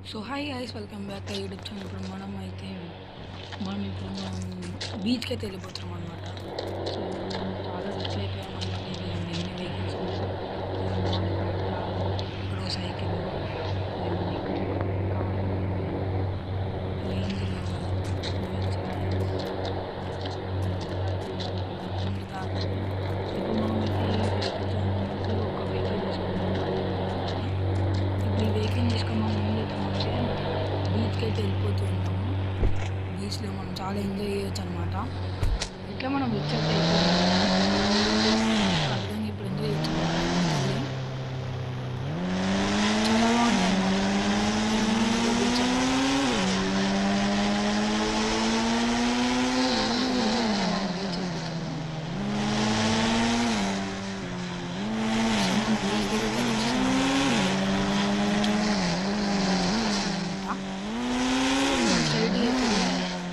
So hi guys, welcome back to YouTube channel. ఇప్పుడు మనం బీచ్కి అయితే వెళ్ళిపోతున్నాం అనమాట. సో మనం చాలా రిచ్ అయిపోయాం అనమాట. ఇది ఎన్ని వెహికల్స్ ఉన్నాయి, ఇక్కడ సైకిల్, ఇక్కడ ఇప్పుడు మనం అయితే ఈ వెహికల్స్ అనేది ఒక వెహికల్ తీసుకున్నాం. ఇప్పుడు ఈ వెహికల్ తీసుకుని మనం ఏం చేద్దామంటే బీచ్కి అయితే వెళ్ళిపోతూ ఉంటాము. బీచ్లో మనం చాలా ఎంజాయ్ చేయొచ్చు అనమాట. ఇట్లా మనం రిచ్ అయితే అయిపోయింది. ఇప్పుడు ఎంజాయ్ చేయొచ్చు అనమాట. చాలా బాగుంది అనమాట బీచ్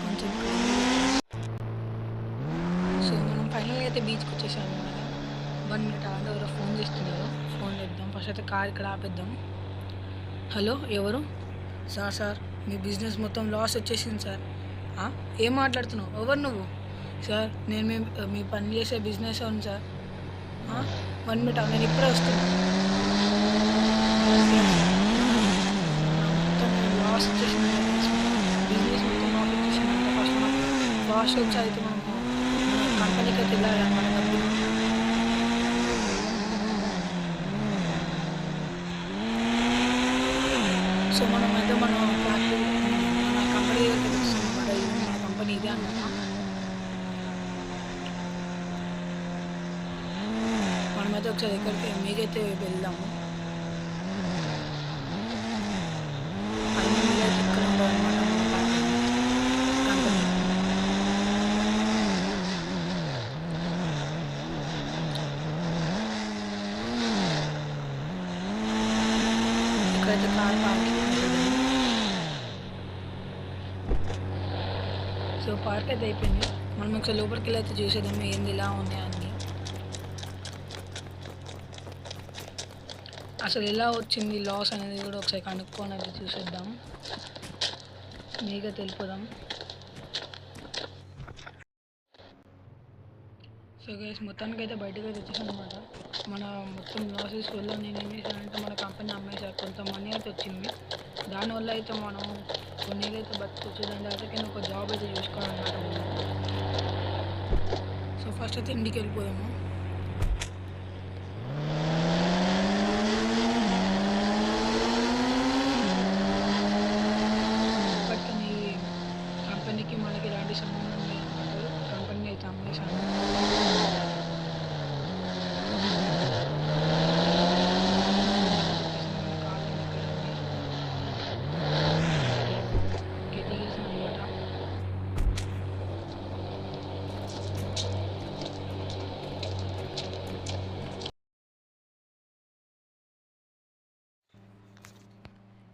కొంచెం. సో మనం ఫైనల్గా అయితే బీచ్కి వచ్చేసాము అనమాట. 1 మినిట్ అలాంటి ఎవరో ఫోన్ చేస్తున్నారు. ఫోన్ చేద్దాం. ఫస్ట్ అయితే కార్ ఇక్కడ ఆపేద్దాం. హలో, ఎవరు? సార్ మీ బిజినెస్ మొత్తం లాస్ వచ్చేసింది సార్. ఏం మాట్లాడుతున్నావు? ఎవరు నువ్వు? సార్ నేను మీ పని చేసే బిజినెస్ అవును సార్. 1 మినిట్, నేను ఇప్పుడే వస్తున్నాను. మొత్తం లాస్ వచ్చేసింది. బిజినెస్ మొత్తం లాస్ వచ్చేసిందంటే ఫస్ట్ మనం లాస్ వచ్చి అయితే మనం కంపెనీకి అయితే వెళ్ళాలి అన్నమాట. డబ్బులు సో మనం అయితే మన ఫ్యాక్టరీ, మన కంపెనీ దగ్గరికి వస్తాం అనమాట. ఇది మన కంపెనీ ఇదే అనమాట. మనమైతే ఒకసారి ఎక్కడికి మీకైతే వెళ్దాము. అది మీరైతే ఇక్కడ ఉండాలన్నమాట కంపెనీ. ఇక్కడైతే కార్ పార్కింగ్ ఉంటుంది. సో పార్క్ అయితే అయిపోయింది. మనం ఒకసారి లోపలికి వెళ్ళి అయితే చూసేద్దాము ఏంది ఇలా ఉంది అని. అసలు ఎలా వచ్చింది లాస్ అనేది కూడా ఒకసారి కనుక్కొని అయితే చూసేద్దాం. మీకే తెలిపోదాం. సో గైస్, మొత్తానికి అయితే బయటకు అయితే వచ్చేసాను అనమాట. మన మొత్తం లాసెస్ వల్ల నేను ఏం చేశానంటే మన కంపెనీ అమ్మేసాను. కొంత మనీ అయితే వచ్చింది. దానివల్ల అయితే మనం కొన్ని అయితే బతుకొచ్చు. దాని తర్వాత ఒక జాబ్ అయితే చూసుకోవాలన్నమాట. సో ఫస్ట్ అయితే ఇంటికి వెళ్ళిపోదాము. కంపెనీకి మనకి ఎలాంటి సంబంధం లేదన్నమాట. కంపెనీ అయితే అమ్మేశాను.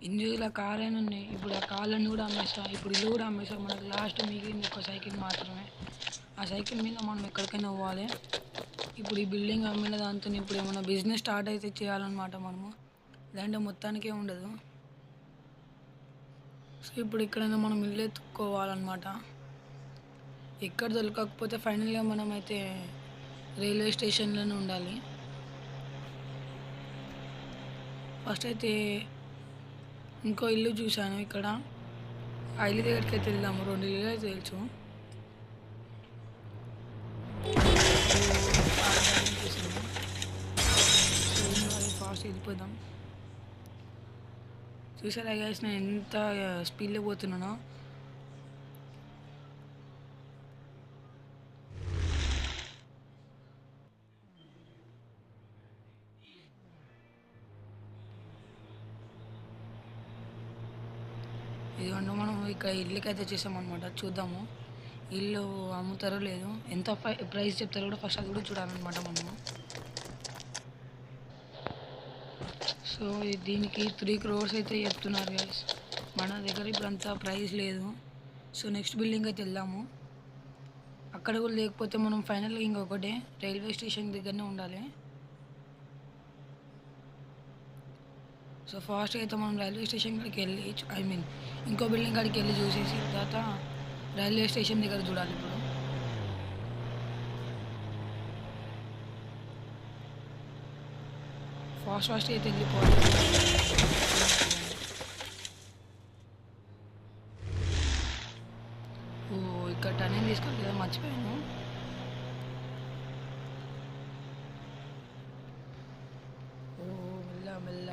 ఇందులో కార్లు ఉన్నాయి. ఇప్పుడు ఆ కార్లన్నీ కూడా అమ్మేస్తా. ఇప్పుడు ఇల్లు కూడా అమ్మేస్తా. మనకు లాస్ట్ మిగిలింది ఒక సైకిల్ మాత్రమే. ఆ సైకిల్ మీద మనం ఎక్కడికైనా పోవాలి. ఇప్పుడు ఈ బిల్డింగ్ అమ్మిన దాంతో ఇప్పుడు ఏమైనా బిజినెస్ స్టార్ట్ అయితే చేయాలన్నమాట మనము. లేదంటే మొత్తానికే ఉండదు. సో ఇప్పుడు ఎక్కడైనా మనం ఇల్లు ఎత్తుక్కోవాలన్నమాట. ఎక్కడ దొరకకపోతే ఫైనల్గా మనం అయితే రైల్వే స్టేషన్లోనే ఉండాలి. ఫస్ట్ అయితే ఇంకో ఇల్లు చూశాను ఇక్కడ. ఆ ఇల్లు దగ్గరికి అయితే వెళ్దాము. 2 ఇల్లు అయితే తెలుసు. ఫాస్ట్ వెళ్ళిపోదాం. చూసారా గైస్, నేను ఎంత స్పీడ్లో పోతున్నానో. ఇదిగోండి, మనం ఇక్కడ ఇల్లుకి అయితే వచ్చేసామన్నమాట. చూద్దాము ఇల్లు అమ్ముతారో లేదు, ఎంత ప్రైస్ చెప్తారో కూడా ఫస్ట్ అది కూడా చూడాలన్నమాట మనము. సో దీనికి 3 crores అయితే చెప్తున్నారు గైస్. మన దగ్గర ఇప్పుడు అంత ప్రైస్ లేదు. సో నెక్స్ట్ బిల్డింగ్ అయితే వెళ్దాము. అక్కడ కూడా లేకపోతే మనం ఫైనల్గా ఇంకొకటే రైల్వే స్టేషన్ దగ్గరనే ఉండాలి. సో సో ఫాస్ట్గా అయితే మనం రైల్వే స్టేషన్ కాడికి వెళ్ళి ఐ మీన్ ఇంకో బిల్డింగ్ కాడికి వెళ్ళి చూసేసి తర్వాత రైల్వే స్టేషన్ దగ్గర చూడాలి ఇప్పుడు. ఫాస్ట్ అయితే వెళ్ళిపోవాలి. ఓ ఇక్కడ టర్నింగ్ తీసుకోవాలి కదా, మర్చిపోయాను. ఓ మెల్ల మెల్ల.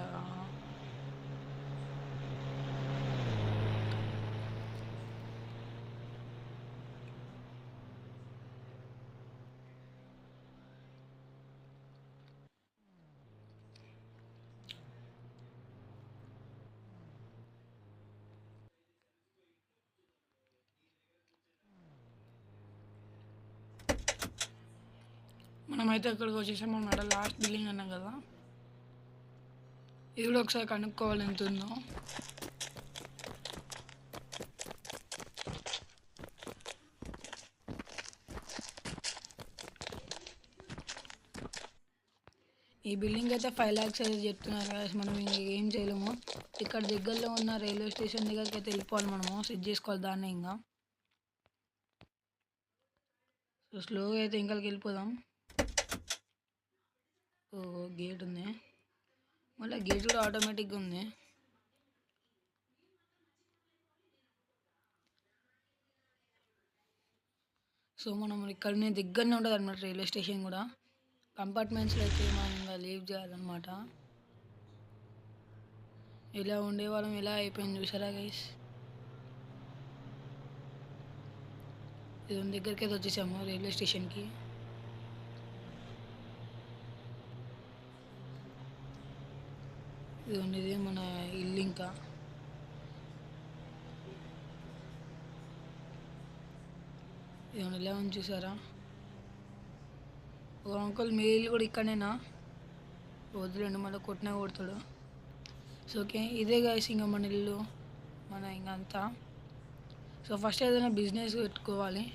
మనమైతే ఇక్కడికి వచ్చేసాం అన్నమాట. లాస్ట్ బిల్డింగ్ అన్నాం కదా, ఇది కూడా ఒకసారి కనుక్కోవాలి ఎంత ఉందో. ఈ బిల్డింగ్ అయితే 5 lakhs అయితే చెప్తున్నారు కదా. మనం ఇంక ఏం చేయలేము. ఇక్కడ దగ్గరలో ఉన్న రైల్వే స్టేషన్ దగ్గరికి అయితే వెళ్ళిపోవాలి, మనము సెట్ చేసుకోవాలి దాన్ని. ఇంకా సో స్లోగా అయితే ఇంకకి వెళ్ళిపోదాం. ఓ గేట్ ఉంది, మళ్ళీ గేట్ కూడా ఆటోమేటిక్గా ఉంది. సో మనం ఇక్కడనే దగ్గరనే ఉంటుంది అనమాట రైల్వే స్టేషన్ కూడా. కంపార్ట్మెంట్స్లో అయితే మనం ఇంకా లీవ్ చేయాలన్నమాట. ఇలా ఉండేవాళ్ళం ఎలా అయిపోయింది చూసారా గైస్. ఇది దగ్గరికి అయితే వచ్చేసాము రైల్వే స్టేషన్కి. ఇది ఉండేది మన ఇల్లు. ఇంకా ఇది ఎలా ఉంది చూసారా. ఒక అంకుల్ మీ ఇల్లు కూడా ఇక్కడనేనా, వదిలేండి మళ్ళీ కొట్టినా కొడతాడు. సో ఓకే, ఇదే గైస్ ఇంకా మన ఇల్లు, మన ఇంకంతా. సో ఫస్ట్ ఏదైనా బిజినెస్ పెట్టుకోవాలి.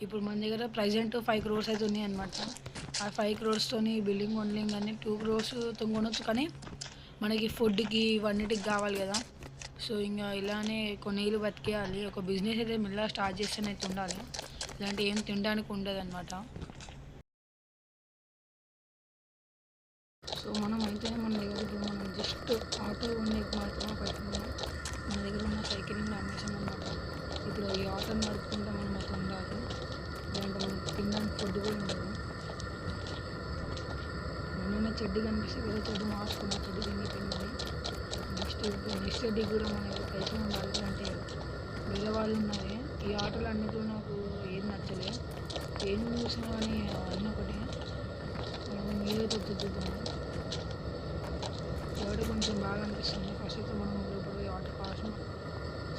ఇప్పుడు మన దగ్గర ప్రజెంట్ 5 crores అయితే ఉన్నాయి అనమాట. ఆ 5 crores బిల్డింగ్ కొనలేం, కానీ 2 crores కొనవచ్చు. కానీ మనకి ఫుడ్కి ఇవన్నిటికి కావాలి కదా. సో ఇంకా ఇలానే కొన్ని ఏళ్ళు బతికేయాలి. ఒక బిజినెస్ అయితే మెల్లగా స్టార్ట్ చేస్తేనే అయితే ఉండాలి, ఇలాంటి ఏం తినడానికి ఉండదు అనమాట. సో మనం అయితే మన దగ్గరికి మనం జస్ట్ ఆటో ఉండేకి మాత్రమే పెట్టినాము. మన దగ్గర ఉన్న సైకిలింగ్ అమ్మేసాం అనమాట. ఇప్పుడు ఈ ఆటో నడుపుకుంటే మనం అయితే ఉండాలి, ఇలాంటి మనకి తినడానికి ఫుడ్ కూడా ఉండదు. మొన్న చెడ్డి కనిపిస్తే వేరే చెడ్డి మార్చుకున్న చెడ్డి తిండిపోయింది. నెక్స్ట్ చెడ్డి కూడా మనకి పైసలు ఉండాలి. అంటే వేరే వాళ్ళు ఉన్నారు. ఈ ఆటోలు అన్నిటిలో నాకు ఏం నచ్చలే, ఏం చూసినా కానీ అన్నీ ఒకటి. మీరైతే చూద్దాము, ఎవరు కొంచెం బాగా అనిపిస్తుంది. ఫస్ట్ అయితే మనం లోపల auto cost.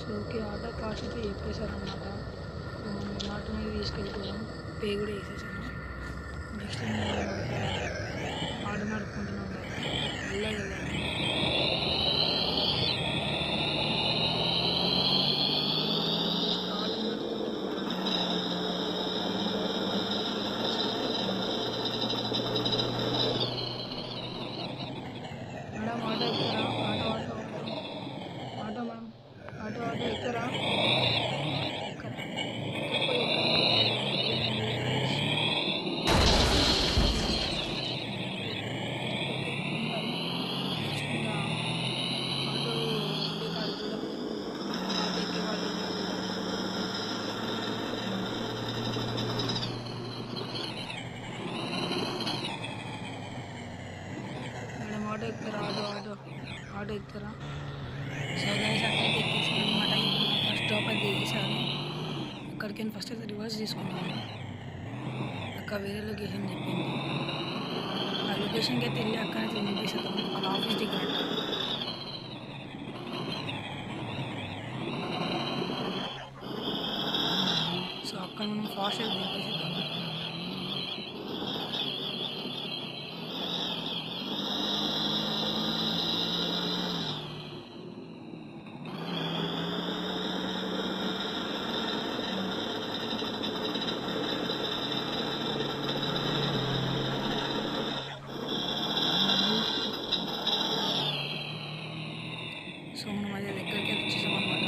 So okay, auto cost అయితే చెప్పేశారనమాట. సో మనం ఆటో మీద తీసుకెళ్ళిపోయాం, పే కూడా వేసేసాను. నెక్స్ట్ ఆటో నడుపుకుంటున్నాం వెళ్ళాలి. ఎక్కరా మేడం ఆటో ఎక్కుతారా, ఆటో ఎక్కుతారా. సో గైస్ అక్కడికి ఎక్కేసాను అనమాట. ఫస్ట్ స్టాప్ అది దిగేసాను. అక్కడికి ఫస్ట్ అయితే రివర్స్ తీసుకున్నాను. అక్క వేరే లొకేషన్ చెప్పింది, ఆ లొకేషన్కి అయితే వెళ్ళి అక్కడైతే నింపేసేద్దాం. మన ఆఫీస్ దగ్గర. సో అక్కడ మనం ఫాస్ట్ అయితే దింపేసేద్దాం. మనం అదే దగ్గరికి వచ్చేసాం అనమాట.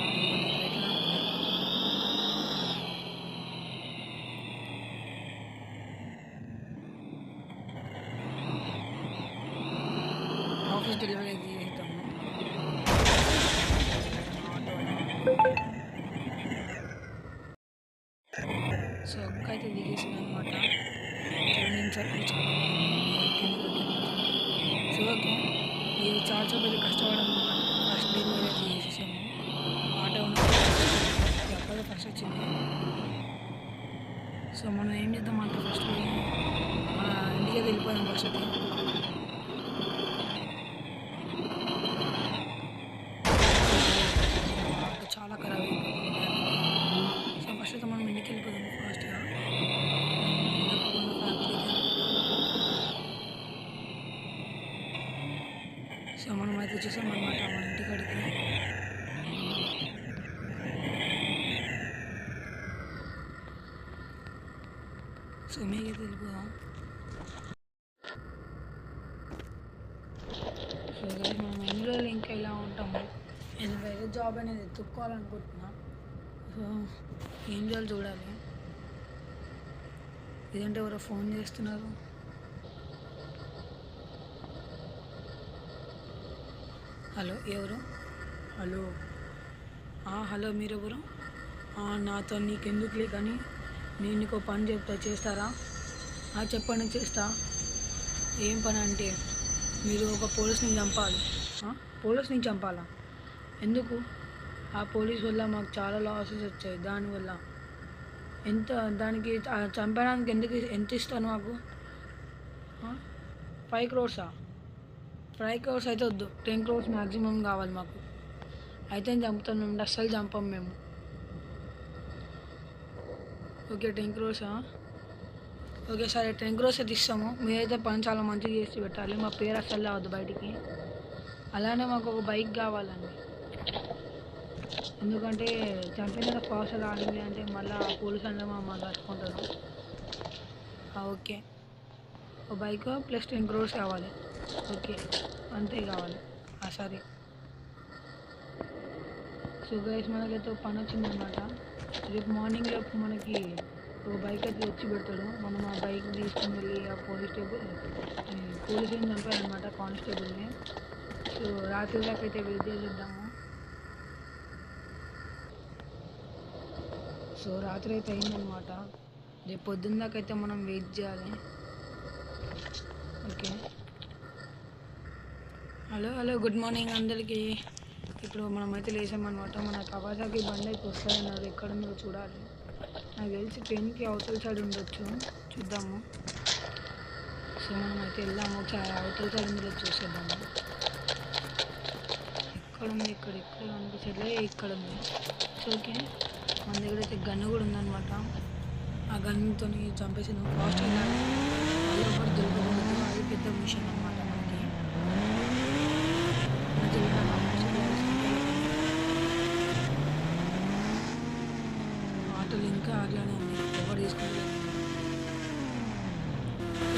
ఆఫీస్ డెలివరీ చేద్దాము. సో అక్క అయితే దిగేసింది అనమాట. చూడండి చాలా సో ఓకే, మీరు చాలా సేపు కష్టపడడం అనమాట. ఫస్ట్ డెలివరీ అయితే చేసేసాము. ఆటో అక్కడే ఫస్ట్ వచ్చింది. సో మనం ఏం చేద్దాం అంటే ఫస్ట్ మన ఇంటికి వెళ్ళిపోయాం ఫస్ట్ అయితే. చాలా ఖరాబ్ అయిపోతుంది. సో ఫస్ట్ అయితే మనం ఇంటికి వెళ్ళిపోదాం ఫాస్ట్గా. సో మనం అయితే వచ్చేసాం అనమాట మన ఇంటికాడికి. సో మీకైతే వెళ్ళిపోదాం. సో గైస్ మనం ఎన్ని రోజులు ఇంకా ఇలా ఉంటాము. నేను వేరే జాబ్ అనేది ఎత్తుక్కోవాలనుకుంటున్నా. సో ఏం చేయాలి చూడాలి. ఇదంటే ఎవరో ఫోన్ చేస్తున్నారు. హలో, ఎవరు? హలో, హలో మీరెవరు? నాతో నీకెందుకులే కానీ నేను నీకు పని చెప్తా, చేస్తారా? చెప్పండి, చేస్తా. ఏం పని అంటే మీరు ఒక పోలీస్ని చంపాలి. పోలీస్ని చంపాలా? ఎందుకు? ఆ పోలీస్ వల్ల మాకు చాలా లాసెస్ వచ్చాయి. దానివల్ల ఎంత, దానికి చంపడానికి ఎంత ఇస్తాను మాకు? 5 crores? 5 crores అయితే వద్దు, 10 crores మ్యాక్సిమం కావాలి మాకు. అయితే చంపుతాం మేము, అస్సలు చంపం మేము. Okay 10 crores. ఓకే సరే 10 crores అయితే ఇస్తాము. మీరైతే పని చాలా మంచిగా చేసి పెట్టాలి. మా పేరు అస్సలు రావద్దు బయటికి. అలానే మాకు ఒక బైక్ కావాలండి. ఎందుకంటే చంపిన ఫాస్ట్ రానింది అంటే మళ్ళీ పోలీసు అంటే మమ్మల్ని కట్టుకుంటారు. ఓకే, ఒక బైక్ ప్లస్ 10 crores కావాలి. ఓకే అంతే కావాలి. సరే. సో గైస్ మనకైతే పని వచ్చిందనమాట. రేపు మార్నింగ్ రేపు మనకి ఒక బైక్ అయితే తెచ్చి పెడతాడు. మనం ఆ బైక్ తీసుకుని వెళ్ళి ఆ పోలీసుని చంపారనమాట, కానిస్టేబుల్ని. సో రాత్రి దాకా అయితే వెయిట్ చేద్దాము. సో రాత్రి అయితే అయిందనమాట. రేపు పొద్దున్న దాకా అయితే మనం వెయిట్ చేయాలి. ఓకే, హలో గుడ్ మార్నింగ్ అందరికీ. ఇప్పుడు మనం అయితే లేసామన్నమాట. మన కవాసాకి బండి అయితే వస్తాయన్నారు. ఎక్కడుందో చూడాలి. నాకు తెలిసి ట్రైన్కి అవతల సైడ్ ఉండొచ్చు, చూద్దాము. సో మనం అయితే వెళ్దాము, అవతల సైడ్ ఉందో చూసేద్దాము. ఎక్కడుంది? ఎక్కడ అనిపించట్లే, ఇక్కడ ఉంది. సో ఓకే, మన దగ్గర అయితే గన్ను కూడా ఉందన్నమాట. ఆ గన్నుతో చంపేసి ఫాస్ట్ వెళ్ళాలి. వాళ్ళు ఒకటి దొరకకూడదు, అది పెద్ద మిషన్ అన్నమాట మనకి. ఆటోలు ఇంకా అట్లానే ఉంది, ఎవరు తీసుకుంటారు.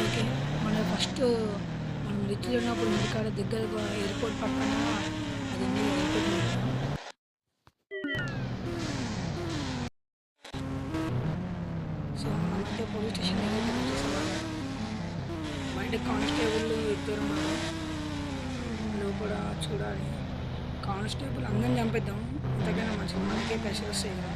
ఓకే, మన ఫస్ట్ మనం రిచ్లో ఉన్నప్పుడు ఇంటికాడ దగ్గర ఎయిర్పోర్ట్ పక్కన అది ఉంది, ఎయిర్పోర్ట్ మీద. సో మనమైతే పోలీస్ స్టేషన్ దగ్గర వచ్చేసాము. బయట కానిస్టేబుల్ ఇద్దరు లోపల చూడాలి. కానిస్టేబుల్ అందరిని చంపేద్దాం, అంతకైనా మంచిగా, మనకే ప్రెషర్ వస్తాయి కదా.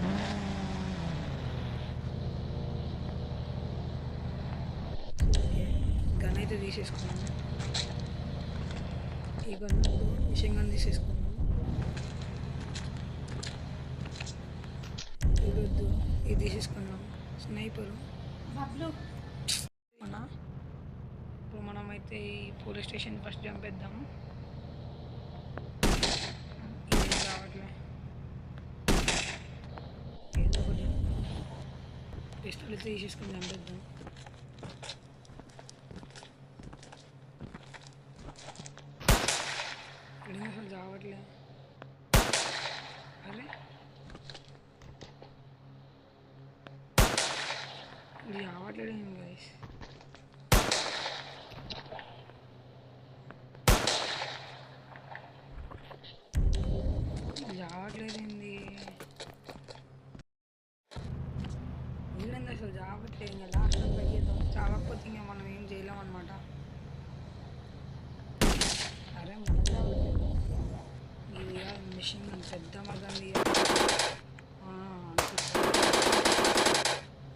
గన్ అయితే తీసేసుకున్నాము. ఈ గన్ మిషన్ గన్ తీసేసుకున్నాము. ఇదొద్దు, ఇది తీసేసుకున్నాం. స్నైపరు మన. ఇప్పుడు మనమైతే ఈ పోలీస్ స్టేషన్ ఫస్ట్ చంపేద్దాము. ఇది రావట్లే, ఏదో ఒకటి పిస్టల్ అయితే తీసేసుకుని చంపేద్దాం. అసలు రావట్లే. అరే ఇది రావట్లేదు గైస్. రావట్లేదండి. వీళ్ళందరూ అసలు రావట్లేదు. ఇంకా లాస్ట్ ట్రై చేద్దాం. చావకపోతే ఇంకా మనం ఏం చేయలేం అనమాట. అరే మనం ఇది మిషన్ పెద్ద మగంది.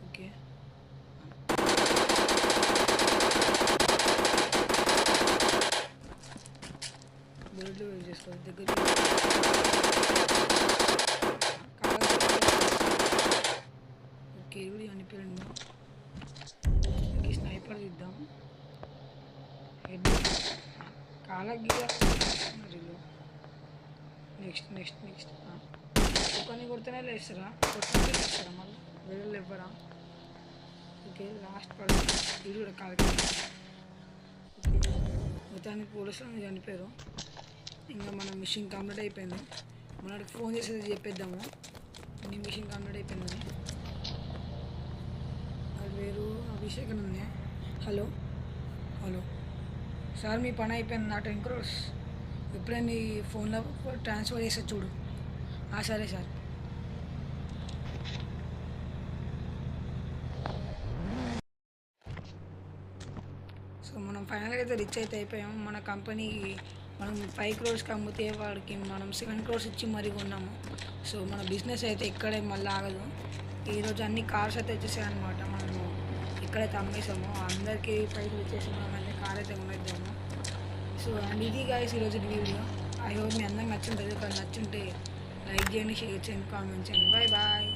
ఓకే, బుల్లెట్లు యూజ్ చేసుకోవాలి దగ్గర. ఓకే, ఇది అనిపోయింది. స్నైపర్ ఇద్దాం. హెడ్ కాలకి నెక్స్ట్ నెక్స్ట్ నెక్స్ట్ ఒకరిని కొడితేనే లేస్తారా? కొట్టినే లేస్తారా? మళ్ళీ వేరే ఇవ్వరా? ఓకే, లాస్ట్ పడు. ఇది కూడా కాలకి. ఓకే, మొత్తానికి పోలీసులు చనిపోయారు. ఇంకా మన మిషన్ కంప్లీట్ అయిపోయింది. మనకి ఫోన్ చేసేది చెప్పేద్దాము నీ మిషన్ కంప్లీట్ అయిపోయిందని. అది వేరు అభిషేకం ఉంది. హలో హలో సార్, మీ పని అయిపోయింది. నా 10 crores ఇప్పుడే నీ ఫోన్లో ట్రాన్స్ఫర్ చేస్తే చూడు. సరే సార్. సో మనం ఫైనల్గా అయితే రిచ్ అయితే అయిపోయాము. మన కంపెనీ మనం 5 crores అమ్మితే వాడికి మనం 7 crores ఇచ్చి మరీ కొన్నాము. సో మన బిజినెస్ అయితే ఇక్కడే మళ్ళీ ఆగదు. ఈరోజు అన్ని కార్స్ అయితే వచ్చేసాయి అనమాట. మనము ఎక్కడైతే అమ్మేసామో అందరికీ పైసలు ఇచ్చేసాము. మళ్ళీ కార్ అయితే కొనేద్దాము. సో అండ్ ఇది గాయస్ ఈరోజు వీడియో. ఐ హోప్ మీ అందరికి నచ్చుంటుంది. ఒకవేళ నచ్చుంటే లైక్ చేయండి, షేర్ చేయండి, కామెంట్ చేయండి. Bye bye.